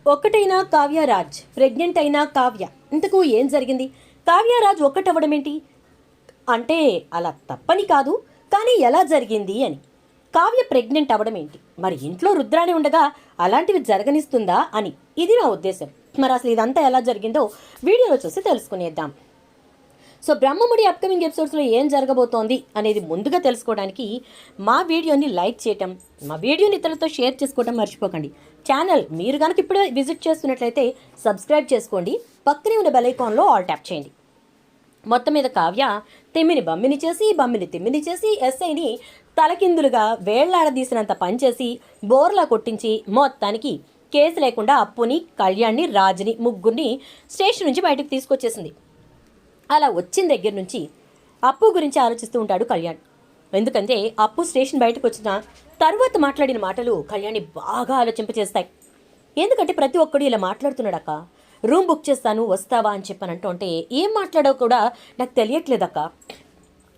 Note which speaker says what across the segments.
Speaker 1: ఒక్కటైనా కావ్యరాజ్ ప్రెగ్నెంట్ అయినా కావ్య ఇంతకు ఏం జరిగింది? కావ్యరాజ్ ఒక్కటవ్వడం ఏంటి అంటే అలా తప్పని కాదు, కానీ ఎలా జరిగింది అని. కావ్య ప్రెగ్నెంట్ అవ్వడం ఏంటి? మరి ఇంట్లో రుద్రాణి ఉండగా అలాంటివి జరగనిస్తుందా అని, ఇది నా ఉద్దేశం. మరి అసలు ఇదంతా ఎలా జరిగిందో వీడియోలో చూసి తెలుసుకునేద్దాం. సో బ్రహ్మముడి అప్కమింగ్ ఎపిసోడ్స్లో ఏం జరగబోతోంది అనేది ముందుగా తెలుసుకోవడానికి మా వీడియోని లైక్ చేయటం, మా వీడియోని ఇతరులతో షేర్ చేసుకోవడం మర్చిపోకండి. ఛానల్ మీరు కనుక ఇప్పుడే విజిట్ చేస్తున్నట్లయితే సబ్స్క్రైబ్ చేసుకోండి, పక్కనే ఉన్న బెల్ ఐకాన్లో ఆల్ ట్యాప్ చేయండి. మొత్తం మీద కావ్య తిమ్మిని బమ్మిని చేసి, బమ్మిని తిమ్మిని చేసి, ఎస్ఐని తలకిందులుగా వేళ్లాడదీసినంత పనిచేసి బోర్లా కొట్టించి మొత్తానికి కేసు లేకుండా అప్పుని, కళ్యాణ్ని, రాజుని ముగ్గురిని స్టేషన్ నుంచి బయటకు తీసుకొచ్చేసింది. అలా వచ్చిన దగ్గర నుంచి అప్పు గురించి ఆలోచిస్తూ ఉంటాడు కళ్యాణ్. ఎందుకంటే అప్పు స్టేషన్ బయటకు వచ్చిన తర్వాత మాట్లాడిన మాటలు కళ్యాణ్ని బాగా ఆలోచింపచేస్తాయి. ఎందుకంటే ప్రతి ఒక్కడు ఇలా మాట్లాడుతున్నాడక్క, రూమ్ బుక్ చేస్తాను వస్తావా అని చెప్పానంటూ అంటే ఏం మాట్లాడో కూడా నాకు తెలియట్లేదక్క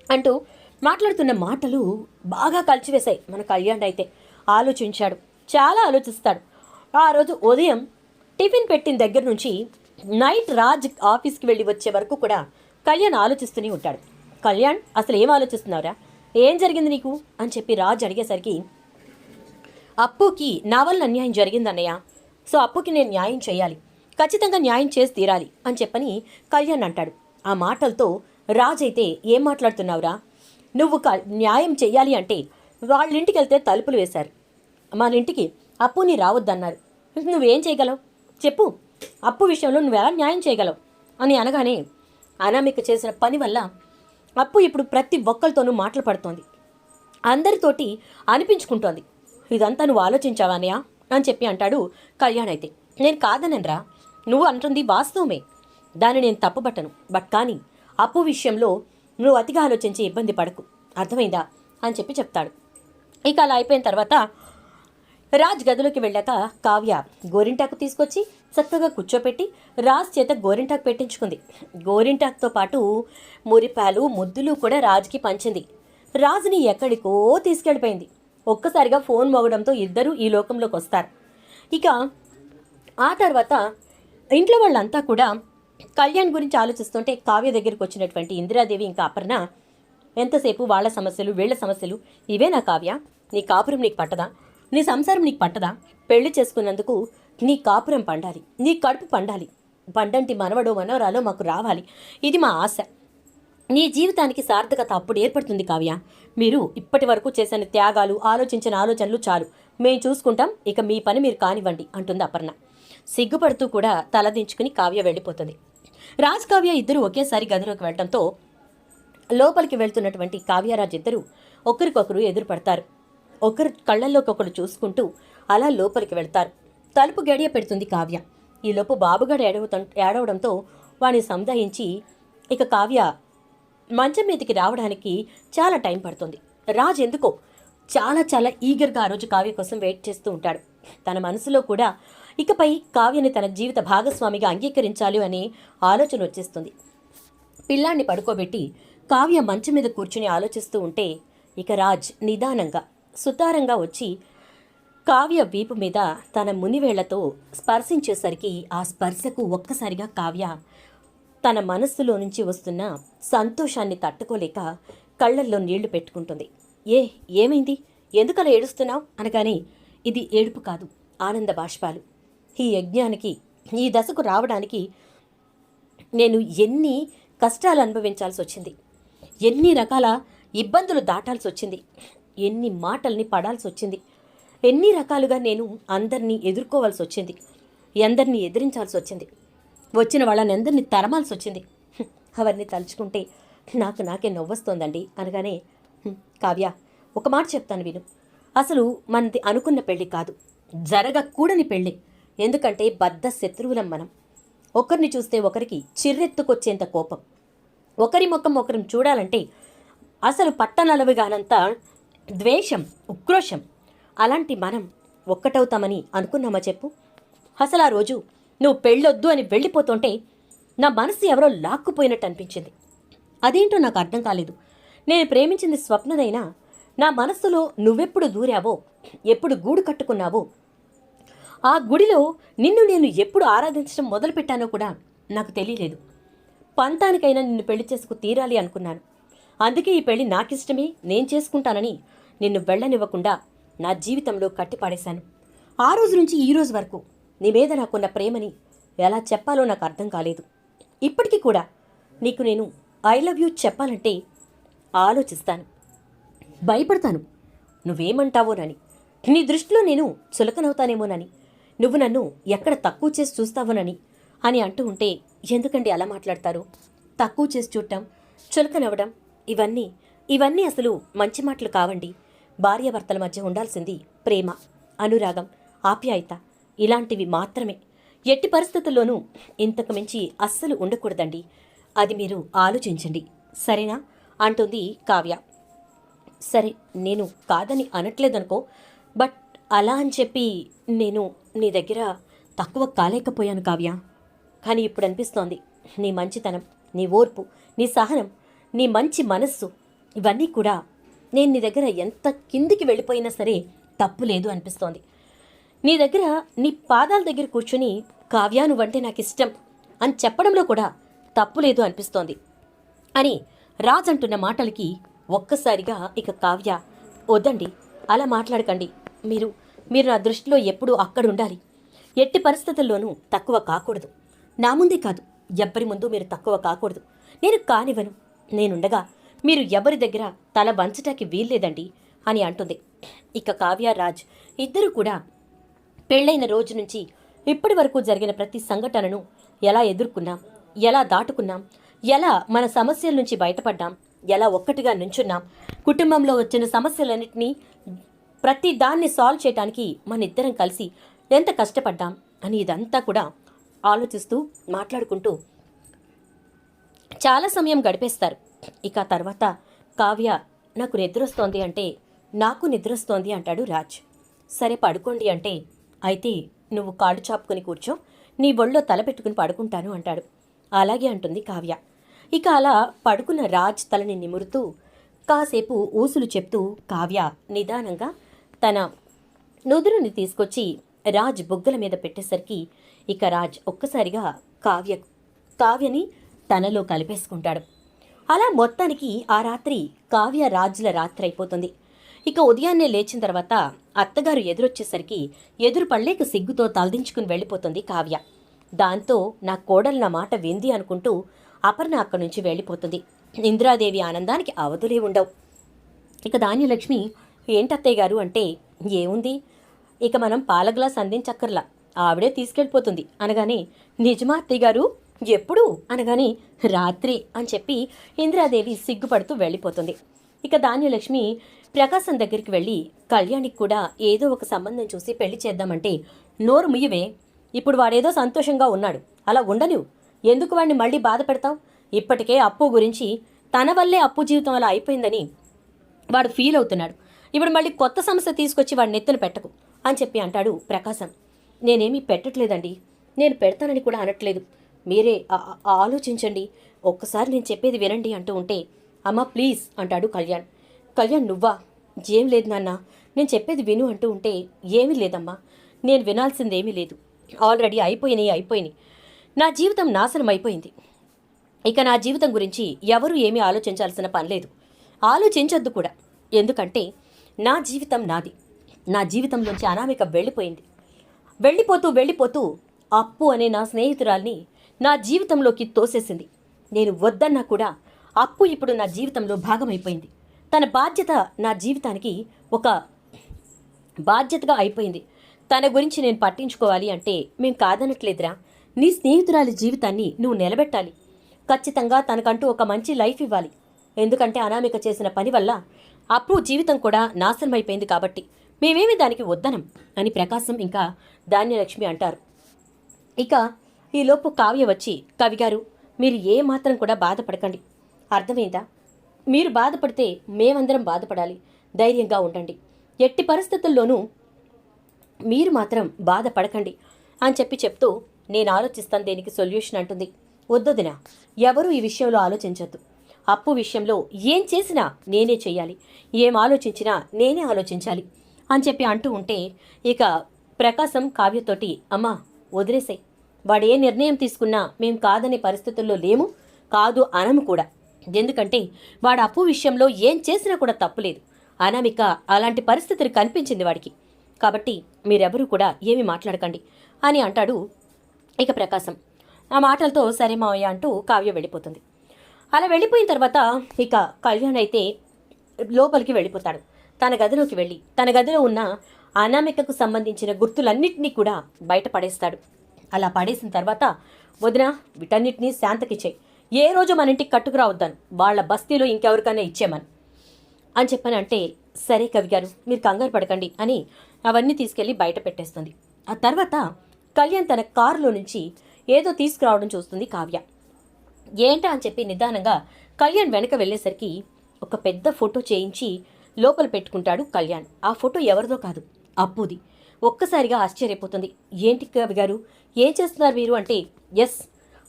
Speaker 1: అంటూ మాట్లాడుతున్న మాటలు బాగా కలిచివేశాయి మన కళ్యాణ్. అయితే ఆలోచించాడు, చాలా ఆలోచిస్తాడు. ఆ రోజు ఉదయం టిఫిన్ పెట్టిన దగ్గర నుంచి నైట్ రాజ్ ఆఫీస్కి వెళ్ళి వచ్చే వరకు కూడా కళ్యాణ్ ఆలోచిస్తూనే ఉంటాడు. కళ్యాణ్ అసలు ఏం ఆలోచిస్తున్నావురా, ఏం జరిగింది నీకు అని చెప్పి రాజ్ అడిగేసరికి, అప్పుకి నా వల్ల అన్యాయం జరిగిందన్నయ్య, సో అప్పుకి నేను న్యాయం చేయాలి, ఖచ్చితంగా న్యాయం చేసి తీరాలి అని చెప్పని కళ్యాణ్ అంటాడు. ఆ మాటలతో రాజ్ అయితే ఏం మాట్లాడుతున్నావురా, నువ్వు న్యాయం చెయ్యాలి అంటే వాళ్ళ ఇంటికి వెళ్తే తలుపులు వేశారు, మన ఇంటికి అప్పుని రావద్దన్నారు, నువ్వేం చేయగలవు చెప్పు, అప్పు విషయంలో నువ్వెలా న్యాయం చేయగలవు అని అనగానే, అనామిక చేసిన పని వల్ల అప్పు ఇప్పుడు ప్రతి ఒక్కరితోనూ మాటలు పడుతోంది, అందరితోటి అనిపించుకుంటోంది. ఇదంతా నువ్వు ఆలోచించావానయా అని చెప్పి అంటాడు కళ్యాణ్. అయితే నేను కాదనరా, నువ్వు అంటుంది వాస్తవమే, దాన్ని నేను తప్పుపట్టను, బట్ కానీ అప్పు విషయంలో నువ్వు అతిగా ఆలోచించి ఇబ్బంది పడకు, అర్థమైందా అని చెప్పి చెప్తాడు. ఇక అలా అయిపోయిన తర్వాత రాజ్ గదిలోకి వెళ్ళాక కావ్య గోరింటాకు తీసుకొచ్చి చక్కగా కూర్చోపెట్టి రాజ్ చేత గోరింటాకు పెట్టించుకుంది. గోరింటాకుతో పాటు మురిపాలు ముద్దులు కూడా రాజ్కి పంచింది. రాజుని ఎక్కడికో తీసుకెళ్ళిపోయింది. ఒక్కసారిగా ఫోన్ మోగడంతో ఇద్దరూ ఈ లోకంలోకి వస్తారు. ఇక ఆ తర్వాత ఇంట్లో వాళ్ళంతా కూడా కళ్యాణ్ గురించి ఆలోచిస్తుంటే కావ్య దగ్గరికి వచ్చినటువంటి ఇందిరాదేవి ఇంకా అపర్ణ ఎంతసేపు వాళ్ళ సమస్యలు వీళ్ళ సమస్యలు, ఇవేనా కావ్య, నీ కాపురం నీకు పట్టదా, నీ సంసారం నీకు పట్టదా, పెళ్లి చేసుకున్నందుకు నీ కాపురం పండాలి, నీ కడుపు పండాలి, పండంటి మనవడో మనవరాలో మాకు రావాలి, ఇది మా ఆశ, నీ జీవితానికి సార్థకత అప్పుడు ఏర్పడుతుంది కావ్య, మీరు ఇప్పటి వరకు చేసిన త్యాగాలు ఆలోచించిన ఆలోచనలు చాలు, మేము చూసుకుంటాం, ఇక మీ పని మీరు కానివ్వండి అంటుంది అపర్ణ. సిగ్గుపడుతూ కూడా తలదించుకుని కావ్య వెళ్ళిపోతుంది. రాజ్ కావ్య ఇద్దరు ఒకేసారి గదిలోకి వెళ్ళడంతో లోపలికి వెళ్తున్నటువంటి కావ్యరాజ్ ఇద్దరు ఒకరికొకరు ఎదురుపడతారు. ఒకరు కళ్ళల్లోకి ఒకరు చూసుకుంటూ అలా లోపలికి వెళ్తారు. తలుపు గడియ పెడుతుంది కావ్య. ఈలోపు బాబుగాడు ఏడవడంతో వాడిని సంధాయించి ఇక కావ్య మంచం మీదకి రావడానికి చాలా టైం పడుతుంది. రాజ్ ఎందుకో చాలా చాలా ఈగర్గా ఆ రోజు కావ్య కోసం వెయిట్ చేస్తూ ఉంటాడు. తన మనసులో కూడా ఇకపై కావ్యని తన జీవిత భాగస్వామిగా అంగీకరించాలి అనే ఆలోచన వచ్చేస్తుంది. పిల్లాన్ని పడుకోబెట్టి కావ్య మంచం మీద కూర్చుని ఆలోచిస్తూ ఉంటే ఇక రాజ్ నిదానంగా సుతారంగా వచ్చి కావ్య వీపు మీద తన మునివేళ్లతో స్పర్శించేసరికి ఆ స్పర్శకు ఒక్కసారిగా కావ్య తన మనస్సులో నుంచి వస్తున్న సంతోషాన్ని తట్టుకోలేక కళ్ళల్లో నీళ్లు పెట్టుకుంటుంది. ఏమైంది, ఎందుకలా ఏడుస్తున్నావు అనగానే, ఇది ఏడుపు కాదు, ఆనంద బాష్పాలు. ఈ యజ్ఞానికి ఈ దశకు రావడానికి నేను ఎన్ని కష్టాలు అనుభవించాల్సి వచ్చింది, ఎన్ని రకాల ఇబ్బందులు దాటాల్సి వచ్చింది, ఎన్ని మాటల్ని పడాల్సి వచ్చింది, ఎన్ని రకాలుగా నేను అందరినీ ఎదుర్కోవాల్సి వచ్చింది, అందరినీ ఎదిరించాల్సి వచ్చింది, వచ్చిన వాళ్ళని అందరినీ తరమాల్సి వచ్చింది, అవన్నీ తలుచుకుంటే నాకే నవ్వొస్తోందండి అనగానే, కావ్య ఒక మాట చెప్తాను విను, అసలు మనది అనుకున్న పెళ్ళి కాదు, జరగకూడని పెళ్ళి. ఎందుకంటే బద్ధ శత్రువులం మనం. ఒకరిని చూస్తే ఒకరికి చిర్రెత్తుకొచ్చేంత కోపం, ఒకరి ముఖం ఒకరిని చూడాలంటే అసలు పట్టనలవిగానంత ద్వేషం, ఉక్రోషం. అలాంటి మనం ఒక్కటవుతామని అనుకున్నామా చెప్పు? అసలు ఆ రోజు నువ్వు పెళ్ళొద్దు అని వెళ్ళిపోతుంటే నా మనసు ఎవరో లాక్కుపోయినట్టు అనిపించింది. అదేంటో నాకు అర్థం కాలేదు. నేను ప్రేమించింది స్వప్నదైనా నా మనస్సులో నువ్వెప్పుడు దూరావో, ఎప్పుడు గూడు కట్టుకున్నావో ఆ గుడిలో నిన్ను నేను ఎప్పుడు ఆరాధించడం మొదలుపెట్టానో కూడా నాకు తెలియలేదు. పంతానికైనా నిన్ను పెళ్లి చేసుకు తీరాలి అనుకున్నాను. అందుకే ఈ పెళ్లి నాకిష్టమే, నేను చేసుకుంటానని నిన్ను వెళ్ళనివ్వకుండా నా జీవితంలో కట్టిపాడేశాను. ఆ రోజు నుంచి ఈ రోజు వరకు నీ మీద నాకున్న ప్రేమని ఎలా చెప్పాలో నాకు అర్థం కాలేదు. ఇప్పటికీ కూడా నీకు నేను ఐ లవ్ యూ చెప్పాలంటే ఆలోచిస్తాను, భయపడతాను. నువ్వేమంటావోనని, నీ దృష్టిలో నేను చులకనవుతానేమోనని, నువ్వు నన్ను ఎక్కడ తక్కువ చేసి చూస్తావోనని అని అంటూ ఉంటే ఎందుకండి అలా మాట్లాడతారు? తక్కువ చేసి చూడటం, చులకనవ్వడం ఇవన్నీ అసలు మంచి మాటలు కావండి. భార్యాభర్తల మధ్య ఉండాల్సింది ప్రేమ, అనురాగం, ఆప్యాయత, ఇలాంటివి మాత్రమే. ఎట్టి పరిస్థితుల్లోనూ ఇంతకు మించి అస్సలు ఉండకూడదండి. అది మీరు ఆలోచించండి, సరేనా అంటుంది కావ్య. సరే, నేను కాదని అనట్లేదనుకో, బట్ అలా అని చెప్పి నేను నీ దగ్గర తక్కువ కాలేకపోయాను కావ్య. కానీ ఇప్పుడు అనిపిస్తోంది నీ మంచితనం, నీ ఓర్పు, నీ సహనం, నీ మంచి మనస్సు, ఇవన్నీ కూడా నేను నీ దగ్గర ఎంత కిందికి వెళ్ళిపోయినా సరే తప్పు లేదు అనిపిస్తోంది. నీ దగ్గర నీ పాదాల దగ్గర కూర్చుని కావ్య నువ్వంటే నాకు ఇష్టం అని చెప్పడంలో కూడా తప్పు లేదు అనిపిస్తోంది అని రాజ్ అంటున్న మాటలకి ఒక్కసారిగా ఇక కావ్య, వద్దండి అలా మాట్లాడకండి, మీరు నా దృష్టిలో ఎప్పుడూ అక్కడ ఉండాలి, ఎట్టి పరిస్థితుల్లోనూ తక్కువ కాకూడదు, నా ముందే కాదు ఎవ్వరి ముందు మీరు తక్కువ కాకూడదు, నేను కానివ్వను, నేనుండగా మీరు ఎవరి దగ్గర తల వంచటానికి వీల్లేదండి అని అంటుంది. ఇక కావ్య రాజ్ ఇద్దరూ కూడా పెళ్లైన రోజు నుంచి ఇప్పటి వరకు జరిగిన ప్రతి సంఘటనను ఎలా ఎదుర్కొన్నాం, ఎలా దాటుకున్నాం, ఎలా మన సమస్యల నుంచి బయటపడ్డాం, ఎలా ఒక్కటిగా నుంచున్నాం, కుటుంబంలో వచ్చిన సమస్యలన్నింటినీ ప్రతి దాన్ని సాల్వ్ చేయడానికి మన ఇద్దరం కలిసి ఎంత కష్టపడ్డాం అని ఇదంతా కూడా ఆలోచిస్తూ మాట్లాడుకుంటూ చాలా సమయం గడిపేస్తారు. ఇక తర్వాత కావ్య, నాకు నిద్రొస్తోంది అంటే నాకు నిద్రొస్తోంది అంటాడు రాజ్. సరే పడుకోండి అంటే, అయితే నువ్వు కాళ్ళు చాపుకొని కూర్చో, నీ ఒళ్ళో తల పెట్టుకుని పడుకుంటాను అంటాడు. అలాగే అంటుంది కావ్య. ఇక అలా పడుకున్న రాజ్ తలని నిమురుతూ కాసేపు ఊసులు చెప్తూ కావ్య నిదానంగా తన నుదురుని తీసుకొచ్చి రాజ్ బుగ్గల మీద పెట్టేసరికి ఇక రాజ్ ఒక్కసారిగా కావ్యని తనలో కలిపేసుకుంటాడు. అలా మొత్తానికి ఆ రాత్రి కావ్య రాజ్ల రాత్రి అయిపోతుంది. ఇక ఉదయాన్నే లేచిన తర్వాత అత్తగారు ఎదురొచ్చేసరికి ఎదురు పళ్ళేక సిగ్గుతో తలదించుకుని వెళ్ళిపోతుంది కావ్య. దాంతో నా కోడలు నా మాట వింది అనుకుంటూ అపర్ణ అక్కడి నుంచి వెళ్ళిపోతుంది. ఇందిరాదేవి ఆనందానికి అవధులే ఉండవు. ఇక ధాన్యలక్ష్మి, ఏంటత్తయ్య గారు అంటే, ఏముంది, ఇక మనం పాల గ్లాస్ అందించక్కర్లా, ఆవిడే తీసుకెళ్ళిపోతుంది అనగానే, నిజమా అత్తయ్య గారు, ఎప్పుడు అనగానే, రాత్రి అని చెప్పి ఇందిరాదేవి సిగ్గుపడుతూ వెళ్ళిపోతుంది. ఇక ధాన్యలక్ష్మి ప్రకాశం దగ్గరికి వెళ్ళి కళ్యాణికి కూడా ఏదో ఒక సంబంధం చూసి పెళ్లి చేద్దామంటే, నోరు ముయ్యవే, ఇప్పుడు వాడేదో సంతోషంగా ఉన్నాడు, అలా ఉండనివు, ఎందుకు వాడిని మళ్ళీ బాధ పెడతావు, ఇప్పటికే అప్పు గురించి తన వల్లే అప్పు జీవితం అలా అయిపోయిందని వాడు ఫీల్ అవుతున్నాడు, ఇప్పుడు మళ్ళీ కొత్త సమస్య తీసుకొచ్చి వాడిని నెత్తున పెట్టకు అని చెప్పి అంటాడు ప్రకాశం. నేనేమీ పెట్టట్లేదండి, నేను పెడతానని కూడా అనట్లేదు, మీరే ఆలోచించండి, ఒక్కసారి నేను చెప్పేది వినండి అంటూ ఉంటే, అమ్మ ప్లీజ్ అంటాడు కళ్యాణ్. కళ్యాణ్, నువ్వా, ఏం లేదు నాన్న, నేను చెప్పేది విను అంటూ ఉంటే, ఏమీ లేదమ్మా, నేను వినాల్సిందేమీ లేదు, ఆల్రెడీ అయిపోయినాయి, నా జీవితం నాశనం అయిపోయింది, ఇక నా జీవితం గురించి ఎవరూ ఏమీ ఆలోచించాల్సిన పని లేదు, ఆలోచించొద్దు కూడా, ఎందుకంటే నా జీవితం నాది, నా జీవితంలోంచి అనామిక వెళ్ళిపోయింది, వెళ్ళిపోతూ అప్పు అనే నా స్నేహితురాల్ని నా జీవితంలోకి తోసేసింది, నేను వద్దన్నా కూడా అప్పు ఇప్పుడు నా జీవితంలో భాగమైపోయింది, తన బాధ్యత నా జీవితానికి ఒక బాధ్యతగా అయిపోయింది, తన గురించి నేను పట్టించుకోవాలి అంటే మేం కాదనట్లేదురా, నీ స్నేహితురాలి జీవితాన్ని నువ్వు నిలబెట్టాలి, ఖచ్చితంగా తనకంటూ ఒక మంచి లైఫ్ ఇవ్వాలి, ఎందుకంటే అనామిక చేసిన పని వల్ల అప్పు జీవితం కూడా నాశనం అయిపోయింది కాబట్టి మేమేమి దానికి వద్దనం అని ప్రకాశం ఇంకా ధాన్యలక్ష్మి అంటారు. ఇక ఈలోపు కావ్య వచ్చి, కవిగారు మీరు ఏ మాత్రం కూడా బాధపడకండి, అర్థమైందా, మీరు బాధపడితే మేమందరం బాధపడాలి, ధైర్యంగా ఉండండి, ఎట్టి పరిస్థితుల్లోనూ మీరు మాత్రం బాధపడకండి అని చెప్తూ నేను ఆలోచిస్తాను దేనికి సొల్యూషన్ అంటుంది. వద్దొదినా, ఎవరూ ఈ విషయంలో ఆలోచించొద్దు, అప్పు విషయంలో ఏం చేసినా నేనే చెయ్యాలి, ఏం ఆలోచించినా నేనే ఆలోచించాలి అని చెప్పి అంటూ ఉంటే, ఇక ప్రకాశం కావ్యతోటి, అమ్మా వదిలేసే, వాడు ఏ నిర్ణయం తీసుకున్నా మేం కాదనే పరిస్థితుల్లో లేము, కాదు అనము కూడా. ఎందుకంటే వాడు అప్పు విషయంలో ఏం చేసినా కూడా తప్పులేదు. అనామిక అలాంటి పరిస్థితులు కనిపించింది వాడికి. కాబట్టి మీరెవరూ కూడా ఏమీ మాట్లాడకండి అని అంటాడు ఇక ప్రకాశం. ఆ మాటలతో సరే మావయ్య అంటూ కావ్య వెళ్ళిపోతుంది. అలా వెళ్ళిపోయిన తర్వాత ఇక కళ్యాణ్ అయితే లోపలికి వెళ్ళిపోతాడు. తన గదిలోకి వెళ్ళి తన గదిలో ఉన్న అనామికకు సంబంధించిన గుర్తులన్నింటినీ కూడా బయట పడేస్తాడు. అలా పడేసిన తర్వాత, వదిన వీటన్నిటినీ శాంతకిచ్చాయి, ఏ రోజు మన ఇంటికి కట్టుకురావద్దాను, వాళ్ళ బస్తీలో ఇంకెవరికైనా ఇచ్చేమని అని చెప్పానంటే, సరే కవి గారు మీరు కంగారు పడకండి అని అవన్నీ తీసుకెళ్ళి బయట పెట్టేస్తుంది. ఆ తర్వాత కళ్యాణ్ తన కారులో నుంచి ఏదో తీసుకురావడం చూస్తుంది కావ్య. ఏంటా అని చెప్పి నిదానంగా కళ్యాణ్ వెనక వెళ్ళేసరికి ఒక పెద్ద ఫోటో చేయించి లోపల పెట్టుకుంటాడు కళ్యాణ్. ఆ ఫోటో ఎవరిదో కాదు, అప్పుది. ఒక్కసారిగా ఆశ్చర్యపోతుంది. ఏంటి కవి గారు ఏం చేస్తున్నారు మీరు అంటే, ఎస్,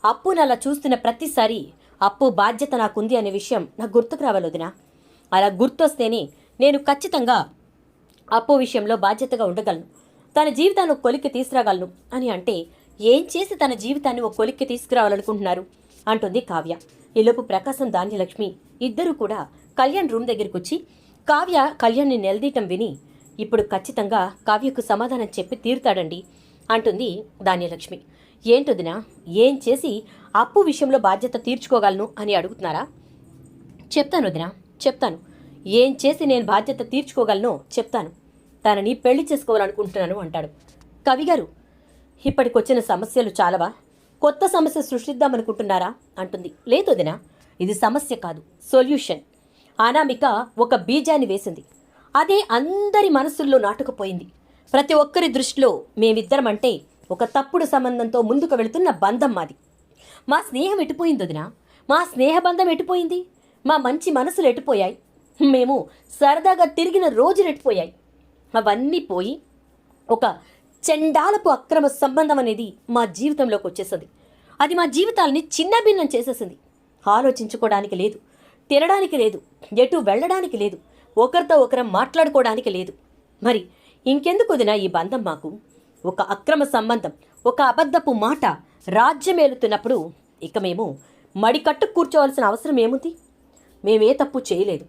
Speaker 1: అప్పుని అలా చూస్తున్న ప్రతిసారి అప్పు బాధ్యత నాకుంది అనే విషయం నాకు గుర్తుకు రావాలి వదినా. అలా గుర్తొస్తేనే నేను ఖచ్చితంగా అప్పు విషయంలో బాధ్యతగా ఉండగలను, తన జీవితాన్ని ఒక కొలిక్కి తీసుకురాగలను అని అంటే, ఏం చేసి తన జీవితాన్ని ఒక కొలిక్కి తీసుకురావాలనుకుంటున్నారు అంటుంది కావ్య. ఈలోపు ప్రకాశం ధాన్యలక్ష్మి ఇద్దరూ కూడా కళ్యాణ్ రూమ్ దగ్గరికి వచ్చి కావ్య కళ్యాణ్ని నిలదీయటం విని, ఇప్పుడు ఖచ్చితంగా కావ్యకు సమాధానం చెప్పి తీరుతాడండి అంటుంది ధాన్యలక్ష్మి. ఏంటొదినా, ఏం చేసి అప్పు విషయంలో బాధ్యత తీర్చుకోగలను అని అడుగుతున్నారా? చెప్తాను వదినా, చెప్తాను. ఏం చేసి నేను బాధ్యత తీర్చుకోగలనో చెప్తాను. తనని పెళ్లి చేసుకోవాలనుకుంటున్నాను అంటాడు. కవిగారు, ఇప్పటికొచ్చిన సమస్యలు చాలవా? కొత్త సమస్య సృష్టిద్దామనుకుంటున్నారా అంటుంది. లేదు వదినా, ఇది సమస్య కాదు, సొల్యూషన్. అనామిక ఒక బీజాన్ని వేసింది, అదే అందరి మనసుల్లో నాటుకుపోయింది. ప్రతి ఒక్కరి దృష్టిలో మేమిద్దరం అంటే ఒక తప్పుడు సంబంధంతో ముందుకు వెళుతున్న బంధం మాది. మా స్నేహం ఎటుపోయింది వదినా, మా స్నేహబంధం ఎటుపోయింది, మా మంచి మనసులు ఎటుపోయాయి, మేము సరదాగా తిరిగిన రోజులు ఎటుపోయాయి. అవన్నీ పోయి ఒక చెండాలపు అక్రమ సంబంధం అనేది మా జీవితంలోకి వచ్చేసింది. అది మా జీవితాలని చిన్నభిన్నం చేసేసింది. ఆలోచించుకోవడానికి లేదు, తినడానికి లేదు, ఎటు వెళ్ళడానికి లేదు, ఒకరితో ఒకరం మాట్లాడుకోవడానికి లేదు. మరి ఇంకెందుకు వదినా ఈ బంధం మాకు? ఒక అక్రమ సంబంధం, ఒక అబద్ధపు మాట రాజ్యమేలుతున్నప్పుడు ఇక మేము మడికట్టు కూర్చోవలసిన అవసరం ఏముంది? మేమే తప్పు చేయలేదు,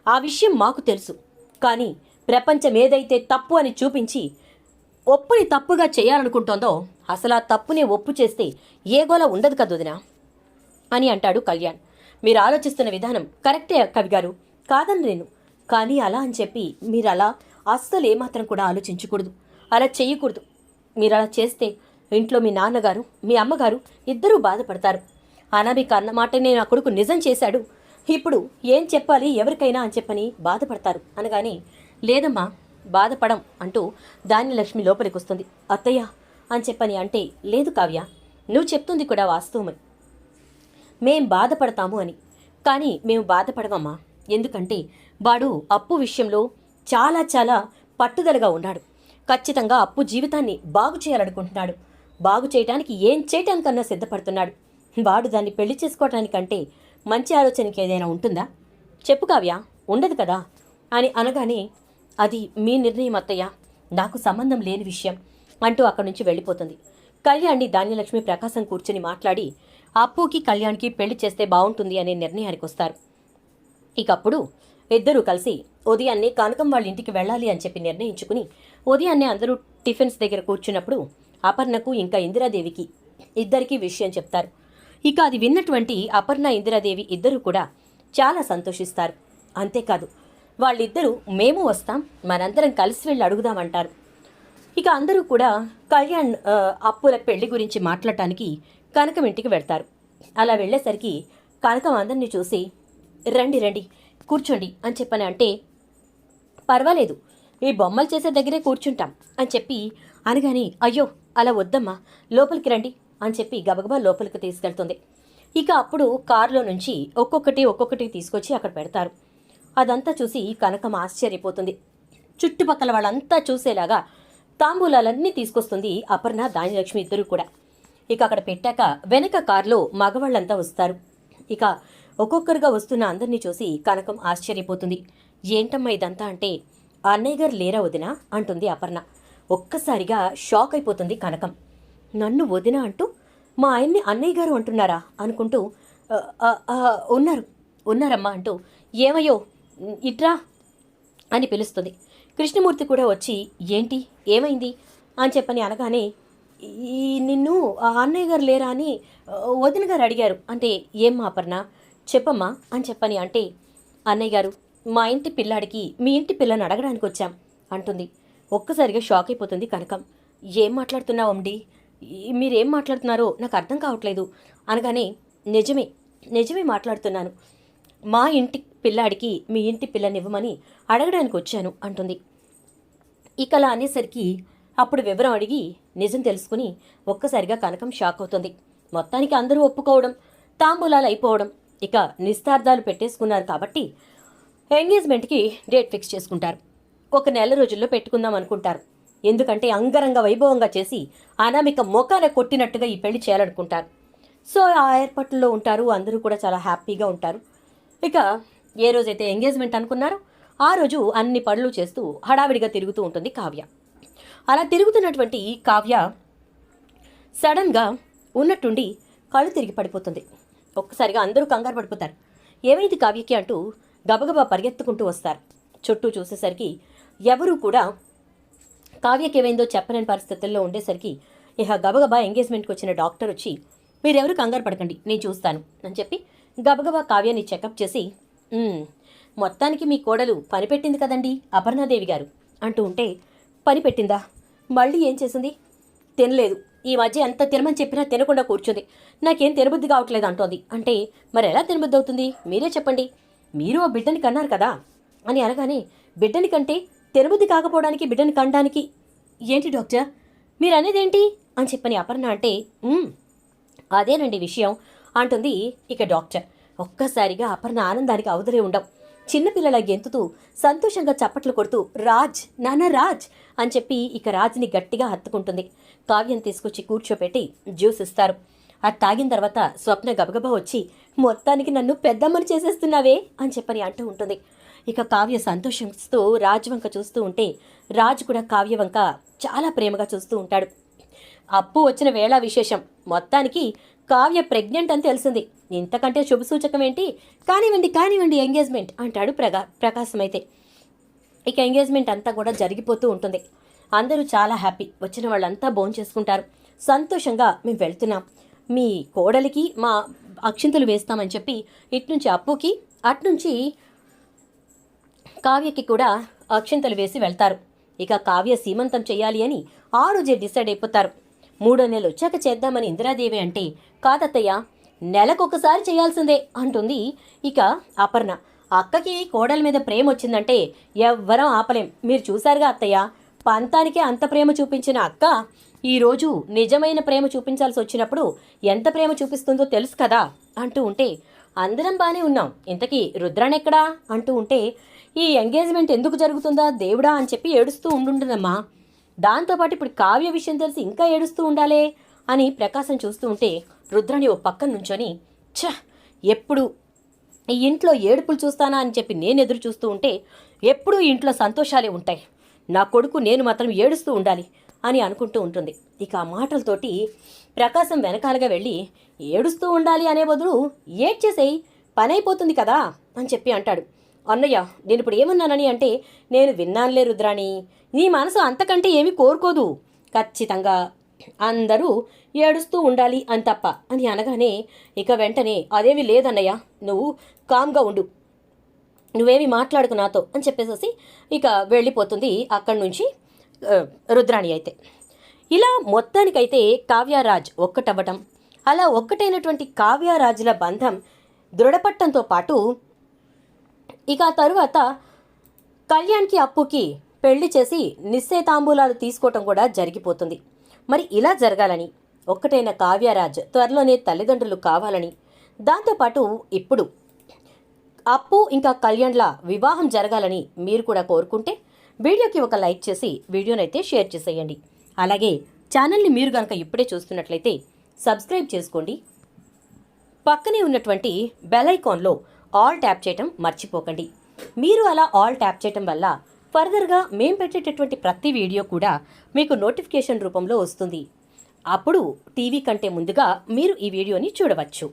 Speaker 1: ఆ విషయం మాకు తెలుసు. కానీ ప్రపంచం ఏదైతే తప్పు అని చూపించి ఒప్పుని తప్పుగా చేయాలనుకుంటోందో అసలు ఆ తప్పునే ఒప్పు చేస్తే ఏ గోల ఉండదు కదా వదినా అని అంటాడు కళ్యాణ్. మీరు ఆలోచిస్తున్న విధానం కరెక్టే కవిగారు, కాదని నేను. కానీ అలా అని చెప్పి మీరు అలా అస్సలు ఏమాత్రం కూడా ఆలోచించకూడదు, అలా చెయ్యకూడదు. మీరు అలా చేస్తే ఇంట్లో మీ నాన్నగారు మీ అమ్మగారు ఇద్దరూ బాధపడతారు. అనామిక అన్నమాట నేను ఆ కొడుకు నిజం చేశాడు, ఇప్పుడు ఏం చెప్పాలి ఎవరికైనా అని చెప్పని బాధపడతారు అనగానే, లేదమ్మా బాధపడం అంటూ ధాన్యలక్ష్మి లోపలికి వస్తుంది. అత్తయ్య అని చెప్పని అంటే, లేదు కావ్య, నువ్వు చెప్తుంది కూడా వాస్తవమే, మేం బాధపడతాము అని. కానీ మేము బాధపడమమ్మా, ఎందుకంటే వాడు అప్పు విషయంలో చాలా చాలా పట్టుదలగా ఉన్నాడు. ఖచ్చితంగా అప్పు జీవితాన్ని బాగు చేయాలనుకుంటున్నాడు. బాగు చేయడానికి ఏం చేయటానికన్నా సిద్ధపడుతున్నాడు. వాడు దాన్ని పెళ్లి చేసుకోవటానికంటే మంచి ఆలోచనకి ఏదైనా ఉంటుందా చెప్పు కావ్య, ఉండదు కదా అని అనగానే, అది మీ నిర్ణయం అత్తయ్య, నాకు సంబంధం లేని విషయం అంటూ అక్కడి నుంచి వెళ్ళిపోతుంది. కళ్యాణ్ని ధాన్యలక్ష్మి ప్రకాశం కూర్చుని మాట్లాడి అప్పుకి కళ్యాణ్కి పెళ్లి చేస్తే బాగుంటుంది అనే నిర్ణయానికి వస్తారు. ఇకప్పుడు ఇద్దరూ కలిసి ఉదయాన్నే కనకం వాళ్ళ ఇంటికి వెళ్ళాలి అని చెప్పి నిర్ణయించుకుని ఉదయాన్నే అందరూ టిఫిన్స్ దగ్గర కూర్చున్నప్పుడు అపర్ణకు ఇంకా ఇందిరాదేవికి ఇద్దరికీ విషయం చెప్తారు. ఇక అది విన్నటువంటి అపర్ణ ఇందిరాదేవి ఇద్దరూ కూడా చాలా సంతోషిస్తారు. అంతేకాదు వాళ్ళిద్దరూ మేము వస్తాం, మనందరం కలిసి వెళ్ళి అడుగుదామంటారు. ఇక అందరూ కూడా కళ్యాణ్ అప్పుల పెళ్లి గురించి మాట్లాడటానికి కనకం ఇంటికి వెళ్తారు. అలా వెళ్ళేసరికి కనకం అందరినీ చూసి, రండి రండి కూర్చోండి అని చెప్పని అంటే, పర్వాలేదు ఈ బొమ్మలు చేసే దగ్గరే కూర్చుంటాం అని చెప్పి అనగానే, అయ్యో అలా వద్దమ్మా లోపలికి రండి అని చెప్పి గబగబా లోపలికి తీసుకెళ్తుంది. ఇక అప్పుడు కారులో నుంచి ఒక్కొక్కటి తీసుకొచ్చి అక్కడ పెడతారు. అదంతా చూసి కనకం ఆశ్చర్యపోతుంది. చుట్టుపక్కల వాళ్ళంతా చూసేలాగా తాంబూలాలన్నీ తీసుకొస్తుంది అపర్ణ ధాన్యలక్ష్మి ఇద్దరు కూడా. ఇక అక్కడ పెట్టాక వెనక కారులో మగవాళ్ళంతా వస్తారు. ఇక ఒక్కొక్కరుగా వస్తున్న అందరినీ చూసి కనకం ఆశ్చర్యపోతుంది. ఏంటమ్మా ఇదంతా అంటే, అన్నయ్య గారు లేరా వదినా అంటుంది అపర్ణ. ఒక్కసారిగా షాక్ అయిపోతుంది కనకం. నన్ను వదిన అంటూ మా ఆయన్ని అన్నయ్య గారు అంటున్నారా అనుకుంటూ "ఆ, ఆ, ఆ, ఉన్నారు ఉన్నారమ్మా" అంటూ "ఏమయ్యో ఇట్రా" అని పిలుస్తుంది. కృష్ణమూర్తి కూడా వచ్చి "ఏంటి ఏమైంది" అని చెప్పని అనగానే "ఈ నిన్ను ఆ అన్నయ్య గారు లేరా అని వదిన గారు అడిగారు" అంటే "ఏం అపర్ణ చెప్పమ్మా" అని చెప్పని అంటే "అన్నయ్య గారు మా ఇంటి పిల్లాడికి మీ ఇంటి పిల్లని అడగడానికి వచ్చాం" అంటుంది. ఒక్కసారిగా షాక్ అయిపోతుంది కనకం. "ఏం మాట్లాడుతున్నావండి? మీరేం మాట్లాడుతున్నారో నాకు అర్థం కావట్లేదు" అనగానే నిజమే నిజమే మాట్లాడుతున్నాను. మా ఇంటి పిల్లాడికి మీ ఇంటి పిల్లనివ్వమని అడగడానికి వచ్చాను" అంటుంది. ఇక అలా అనేసరికి అప్పుడు వివరం అడిగి నిజం తెలుసుకుని ఒక్కసారిగా కనకం షాక్ అవుతుంది. మొత్తానికి అందరూ ఒప్పుకోవడం, తాంబూలాలు అయిపోవడం, ఇక నిస్తార్థాలు పెట్టేసుకున్నారు కాబట్టి ఎంగేజ్మెంట్కి డేట్ ఫిక్స్ చేసుకుంటారు. ఒక నెల రోజుల్లో పెట్టుకుందాం అనుకుంటారు. ఎందుకంటే అంగరంగ వైభవంగా చేసి అనామిక మొఖాన కొట్టినట్టుగా ఈ పెళ్లి చేయాలనుకుంటారు. సో ఆ ఏర్పాట్లలో ఉంటారు. అందరూ కూడా చాలా హ్యాపీగా ఉంటారు. ఇక ఏ రోజైతే ఎంగేజ్మెంట్ అనుకున్నారో ఆ రోజు అన్ని పనులు చేస్తూ హడావిడిగా తిరుగుతూ ఉంటుంది కావ్య. అలా తిరుగుతున్నటువంటి కావ్య సడన్గా ఉన్నట్టుండి కళ్ళు తిరిగి పడిపోతుంది. ఒక్కసారిగా అందరూ కంగారు పడిపోతారు. "ఏమైంది కావ్యకి" అంటూ గబగబా పరిగెత్తుకుంటూ వస్తారు. చుట్టూ చూసేసరికి ఎవరూ కూడా కావ్యకి ఏమైందో చెప్పలేని పరిస్థితుల్లో ఉండేసరికి ఇహ గబగబా ఎంగేజ్మెంట్కి వచ్చిన డాక్టర్ వచ్చి "మీరెవరు కంగారు పడకండి, నేను చూస్తాను" అని చెప్పి గబగబా కావ్యాన్ని చెకప్ చేసి "మొత్తానికి మీ కోడలు పని పెట్టింది కదండి అపర్ణాదేవి గారు" అంటూ ఉంటే "పని పెట్టిందా? మళ్ళీ ఏం చేసింది?" "తినలేదు. ఈ మధ్య ఎంత తినమని చెప్పినా తినకుండా కూర్చుంది. నాకేం తినబుద్ధి కావట్లేదు" అంటోంది. అంటే మరి ఎలా తినబుద్ధి అవుతుంది మీరే చెప్పండి, మీరు ఆ బిడ్డని కన్నారు కదా అని అనగానే "బిడ్డని కంటే తినబుద్ధి కాకపోవడానికి బిడ్డని కనడానికి ఏంటి డాక్టర్ మీరు అనేదేంటి" అని చెప్పని అపర్ణ అంటే అదేనండి విషయం" అంటుంది ఇక డాక్టర్. ఒక్కసారిగా అపర్ణ ఆనందానికి అవధులే ఉండవు. చిన్నపిల్లల గెంతుతూ సంతోషంగా చప్పట్లు కొడుతూ "రాజ్, నాన్న రాజ్" అని చెప్పి ఇక రాజ్ని గట్టిగా హత్తుకుంటుంది. కావ్యం తీసుకొచ్చి కూర్చోపెట్టి జ్యూస్ ఇస్తారు. అది తాగిన తర్వాత స్వప్న గబగబా వచ్చి "మొత్తానికి నన్ను పెద్దమ్మని చేసేస్తున్నావే" అని చెప్పని అంటూ ఉంటుంది. ఇక కావ్య సంతోషిస్తూ రాజ్ వంక చూస్తూ ఉంటే రాజ్ కూడా కావ్య వంక చాలా ప్రేమగా చూస్తూ ఉంటాడు. అప్పు వచ్చిన వేళ విశేషం. మొత్తానికి కావ్య ప్రెగ్నెంట్ అని తెలిసింది. ఇంతకంటే శుభసూచకం ఏంటి? కానివ్వండి కానివ్వండి ఎంగేజ్మెంట్ అంటాడు ప్రకాశం అయితే. ఇక ఎంగేజ్మెంట్ అంతా కూడా జరిగిపోతూ ఉంటుంది. అందరూ చాలా హ్యాపీ. వచ్చిన వాళ్ళంతా భోంచేసుకుంటారు. సంతోషంగా "మేము వెళ్తున్నాం, మీ కోడలికి మా అక్షింతలు వేస్తామని చెప్పి ఇట్నుంచి అప్పుకి అట్నుంచి కావ్యకి కూడా అక్షింతలు వేసి వెళ్తారు. ఇక కావ్య సీమంతం చెయ్యాలి అని ఆ రోజే డిసైడ్ అయిపోతారు. 3వ నెల వచ్చాక చేద్దామని ఇందిరాదేవి అంటే "కాదత్తయ్య, నెలకొకసారి చేయాల్సిందే" అంటుంది ఇక అపర్ణ. అక్కకి కోడల మీద ప్రేమ వచ్చిందంటే ఎవ్వరం ఆపలేం. మీరు చూశారుగా అత్తయ్య, పంతానికే అంత ప్రేమ చూపించిన అక్క ఈరోజు నిజమైన ప్రేమ చూపించాల్సి వచ్చినప్పుడు ఎంత ప్రేమ చూపిస్తుందో తెలుసు కదా అంటూ ఉంటే అందరం బాగానే ఉన్నాం, ఇంతకీ రుద్రానెక్కడా అంటూ ఉంటే "ఈ ఎంగేజ్మెంట్ ఎందుకు జరుగుతుందా దేవుడా" అని చెప్పి ఏడుస్తూ ఉండుంటుందమ్మా. దాంతోపాటు ఇప్పుడు కావ్య విషయం తెలిసి ఇంకా ఏడుస్తూ ఉండాలే అని ప్రకాశం చూస్తూ ఉంటే రుద్రాణి ఓ పక్కన నుంచొని ఎప్పుడు ఈ ఇంట్లో ఏడుపులు చూస్తానా అని చెప్పి నేను ఎదురు చూస్తూ ఉంటే ఎప్పుడూ ఇంట్లో సంతోషాలే ఉంటాయి, నా కొడుకు నేను మాత్రం ఏడుస్తూ ఉండాలి అని అనుకుంటూ ఉంటుంది. ఇక ఆ మాటలతోటి ప్రకాశం వెనకాలగా వెళ్ళి "ఏడుస్తూ ఉండాలి అనే బదులు ఏడ్చేసేయి, పని అయిపోతుంది కదా" అని చెప్పి అంటాడు. "అన్నయ్య, నేను ఇప్పుడు ఏమన్నానని" అంటే "నేను విన్నానులే రుద్రాణి, నీ మనసు అంతకంటే ఏమీ కోరుకోదు, ఖచ్చితంగా అందరూ ఏడుస్తూ ఉండాలి అని తప్ప" అని అనగానే ఇక వెంటనే "అదేమీ లేదన్నయ్య, నువ్వు కామ్గా ఉండు, నువ్వేమి మాట్లాడుకు నాతో" అని చెప్పేసి ఇక వెళ్ళిపోతుంది అక్కడి నుంచి రుద్రాణి అయితే. ఇలా మొత్తానికైతే కావ్యరాజ్ ఒక్కటవ్వటం, అలా ఒక్కటైనటువంటి కావ్యరాజుల బంధం దృఢపట్టంతో పాటు ఇక ఆ తరువాత కళ్యాణ్కి అప్పుకి పెళ్లి చేసి నిశ్చయతాంబూలాలు తీసుకోవటం కూడా జరిగిపోతుంది. మరి ఇలా జరగాలని, ఒక్కటైన కావ్యరాజ్ త్వరలోనే తల్లిదండ్రులు కావాలని, దాంతోపాటు ఇప్పుడు అప్పు ఇంకా కళ్యాణ్ల వివాహం జరగాలని మీరు కూడా కోరుకుంటే వీడియోకి ఒక లైక్ చేసి వీడియోనైతే షేర్ చేసేయండి. అలాగే ఛానల్ని మీరు కనుక ఇప్పుడే చూస్తున్నట్లయితే సబ్స్క్రైబ్ చేసుకోండి. పక్కనే ఉన్నటువంటి బెల్ ఐకాన్లో ఆల్ ట్యాప్ చేయటం మర్చిపోకండి. మీరు అలా ఆల్ ట్యాప్ చేయటం వల్ల ఫర్దర్గా మేం పెట్టేటటువంటి ప్రతి వీడియో కూడా మీకు నోటిఫికేషన్ రూపంలో వస్తుంది. అప్పుడు టీవీ కంటే ముందుగా మీరు ఈ వీడియోని చూడవచ్చు.